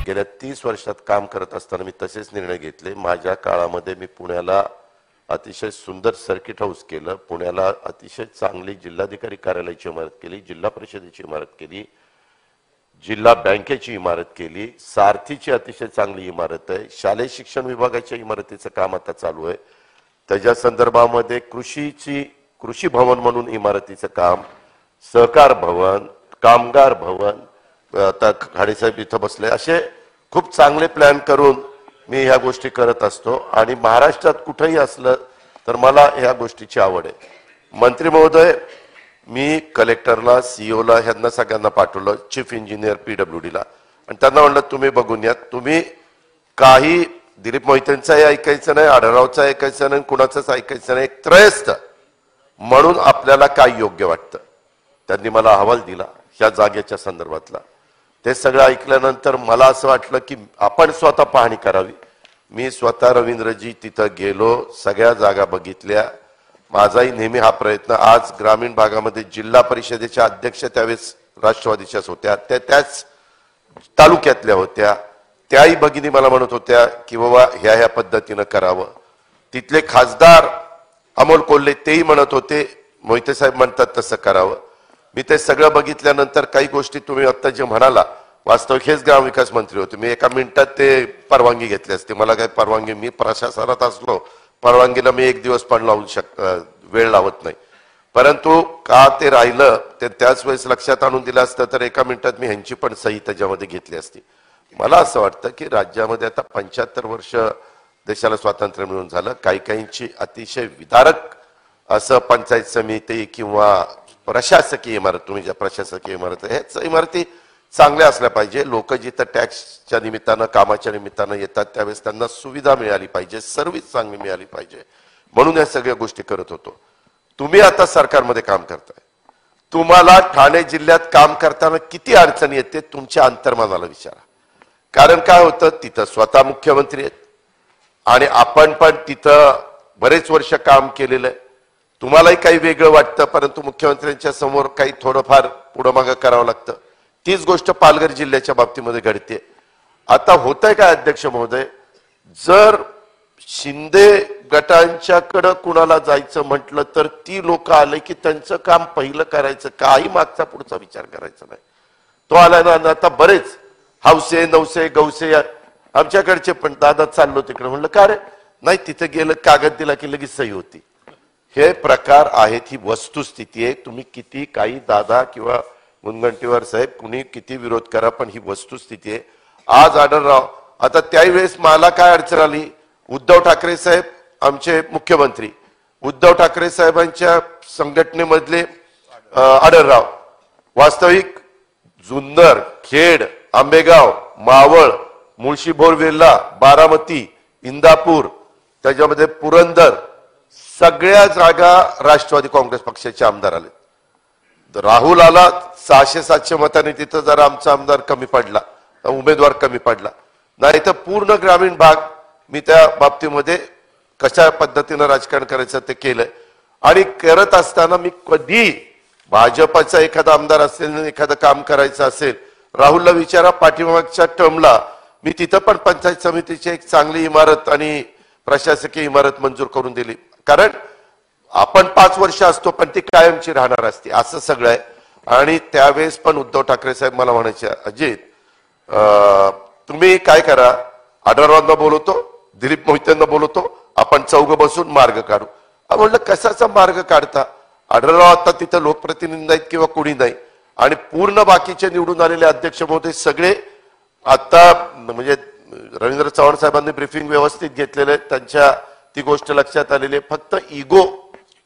गेल्या 30 वर्षात काम करत असताना मी तसेच निर्णय घेतले। माझ्या काळामध्ये मी पुण्याला अतिशय सुंदर सर्किट हाऊस केलं, पुण्याला अतिशय चांगली जिल्हाधिकारी कार्यालयाची इमारत केली, जिल्हा परिषदेची इमारत केली, जिल्हा बँकेची इमारत केली, सारथीची अतिशय चांगली इमारत आहे, शालेय शिक्षण विभागाच्या इमारतीचं काम आता चालू आहे, त्याच्या संदर्भामध्ये कृषी भवन म्हणून इमारतीचं काम, सहकार भवन, कामगार भवन, आता खाडेसाहेब इथं बसले, असे खूप चांगले प्लॅन करून मी ह्या गोष्टी करत असतो आणि महाराष्ट्रात कुठेही असलं तर मला ह्या गोष्टीची आवड आहे। मंत्री महोदय, मी कलेक्टरला, सीईओला ह्यांना सगळ्यांना पाठवलं, चीफ इंजिनियर पीडब्ल्यूडीला, आणि त्यांना म्हणलं तुम्ही बघून या, तुम्ही काही दिलीप मोहितेंचाही ऐकायचं नाही, आढळरावचं ऐकायचं नाही, कुणाचंच ऐकायचं नाही, एक त्रयस्थ म्हणून आपल्याला काय योग्य वाटतं। त्यांनी मला अहवाल दिला ह्या जागेच्या संदर्भातला। ते सगळं ऐकल्यानंतर मला असं वाटलं की आपण स्वतः पाहणी करावी। मी स्वतः रवींद्रजी तिथं गेलो, सगळ्या जागा बघितल्या। माझाही नेहमी हा प्रयत्न, आज ग्रामीण भागामध्ये जिल्हा परिषदेच्या अध्यक्ष त्यावेळेस राष्ट्रवादीच्याच होत्या, त्याच तालुक्यातल्या होत्या, त्याही भगिनी मला म्हणत होत्या की बाबा ह्या पद्धतीनं करावं। तिथले खासदार अमोल कोल्हे तेही म्हणत होते, मोहिते साहेब म्हणतात तसं करावं। मी ते सगळं बघितल्यानंतर काही गोष्टी तुम्ही आता जे म्हणाला, वास्तविक हेच ग्रामविकास मंत्री होते, मी एका मिनिटात ते परवानगी घेतली असते। मला काही परवानगी, मी प्रशासनात असलो परवानगीला मी एक दिवस पण वेळ लावत नाही, परंतु का ते राहिलं ते त्याच वेळेस लक्षात आणून दिलं असतं तर एका मिनिटात मी ह्यांची पण सही त्याच्यामध्ये घेतली असती। मला असं वाटतं की राज्यामध्ये आता 75 वर्ष देशाला स्वातंत्र्य मिळून झालं, काहींची अतिशय विदारक असं पंचायत समिती किंवा प्रशासकीय इमारत, तुम्ही ज्या प्रशासकीय इमारत ह्याच इमारती चांगल्या असल्या पाहिजे। लोक जिथं टॅक्सच्या निमित्तानं, कामाच्या निमित्तानं येतात त्यावेळेस त्यांना सुविधा मिळाली पाहिजे, सर्व्हिस चांगली मिळाली पाहिजे, म्हणून या सगळ्या गोष्टी करत होतो। तुम्ही आता सरकारमध्ये काम करताय, तुम्हाला ठाणे जिल्ह्यात काम करताना किती अडचणी येते तुमच्या अंतर्मनाला विचारा। कारण काय होतं, तिथं स्वतः मुख्यमंत्री आहेत आणि आपण पण तिथं बरेच वर्ष काम केलेलं आहे, तुम्हालाही काही वेगळं वाटतं, परंतु मुख्यमंत्र्यांच्या समोर काही थोडंफार पुढं मागं करावं लागतं। तीच गोष्ट पालघर जिल्ह्याच्या बाबतीमध्ये घडते। आता होतंय काय अध्यक्ष महोदय, जर शिंदे गटांच्याकडे कुणाला जायचं म्हटलं तर ती लोक आले की त्यांचं काम पहिलं करायचं, काही मागचा पुढचा विचार करायचा नाही। तो आला ना, आता बरेच हौसे नवसे गौसे आमच्याकडचे पण, दादा चाललो तिकडे, म्हणलं का रे, नाही तिथे गेलं कागद दिला की लगेच सही होती। हे प्रकार आहेत, ही वस्तुस्थिती आहे। तुम्ही किती काही दादा किंवा मुनगंटीवार साहेब कुणी किती विरोध करा, पण ही वस्तुस्थिती आहे। आज आढळराव, आता त्यावेळेस मला काय अडचण आली, उद्धव ठाकरे साहेब आमचे मुख्यमंत्री, उद्धव ठाकरे साहेबांच्या संघटनेमधले आढळराव, वास्तविक जुन्नर, खेड, आंबेगाव, मावळ, मुळशी बोरवेल्ला, बारामती, इंदापूर, त्याच्यामध्ये पुरंदर, सगळ्या जागा राष्ट्रवादी काँग्रेस पक्षाचे आमदार आले। राहुल आला 600-700 मतांनी, तिथं जरा आमचा आमदार कमी पडला, उमेदवार कमी पडला, नाही तर पूर्ण ग्रामीण भाग मी त्या बाबतीमध्ये कशा पद्धतीनं राजकारण करायचं ते केलंय। आणि करत असताना मी कधी भाजपचा एखादा आमदार असेल, एखादं काम करायचं असेल, राहुलला विचारा, पाठीमागच्या टर्मला मी तिथं पण पंचायत समितीची एक चांगली इमारत आणि प्रशासकीय इमारत मंजूर करून दिली, कारण आपण 5 वर्ष असतो पण ती कायमची राहणार असते, असं सगळं आहे। आणि त्यावेळेस पण उद्धव ठाकरे साहेब मला म्हणायचे, अजित तुम्ही काय करा, आढळरावांना बोलवतो, दिलीप मोहितेंना बोलवतो, आपण चौघ बसून मार्ग काढू। म्हणलं कशाचा मार्ग काढता, आढळराव आता तिथं लोकप्रतिनिधी आहेत किंवा कोणी नाही, आणि पूर्ण बाकीचे निवडून आलेले अध्यक्ष महोदय सगळे आता म्हणजे रवींद्र चव्हाण साहेबांनी ब्रीफिंग व्यवस्थित घेतलेले, त्यांच्या ती गोष्ट लक्षात आलेली आहे, फक्त इगो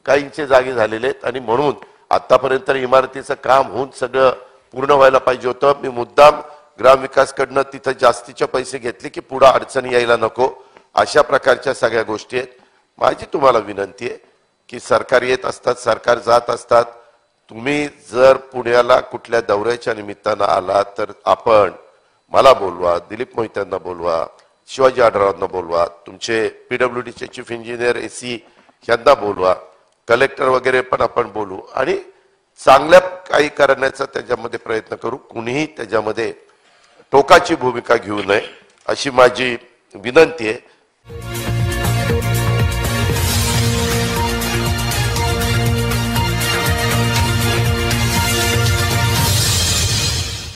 काहींचे जागे झालेले आहेत। आणि म्हणून आतापर्यंत इमारतीचं काम होऊन सगळं पूर्ण व्हायला पाहिजे होतं। मी मुद्दाम ग्रामविकासकडनं तिथं जास्तीचे पैसे घेतले की पुढे अडचणी यायला नको, अशा प्रकारच्या सगळ्या गोष्टी आहेत। माझी तुम्हाला विनंती आहे की सरकार येत असतात, सरकार जात असतात, तुम्ही जर पुण्याला कुठल्या दौऱ्याच्या निमित्तानं आला तर आपण मला बोलवा, दिलीप मोहित्यांना बोलवा, शिवाजी आढळरावांना बोलवा, तुमचे पीडब्ल्यूडीचे चीफ इंजिनियर एसी यांना बोलवा, कलेक्टर वगैरे पण आपण बोलू आणि चांगल्या काही करण्याचा त्याच्यामध्ये प्रयत्न करू। कुणीही त्याच्यामध्ये टोकाची भूमिका घेऊ नये अशी माझी विनंती आहे.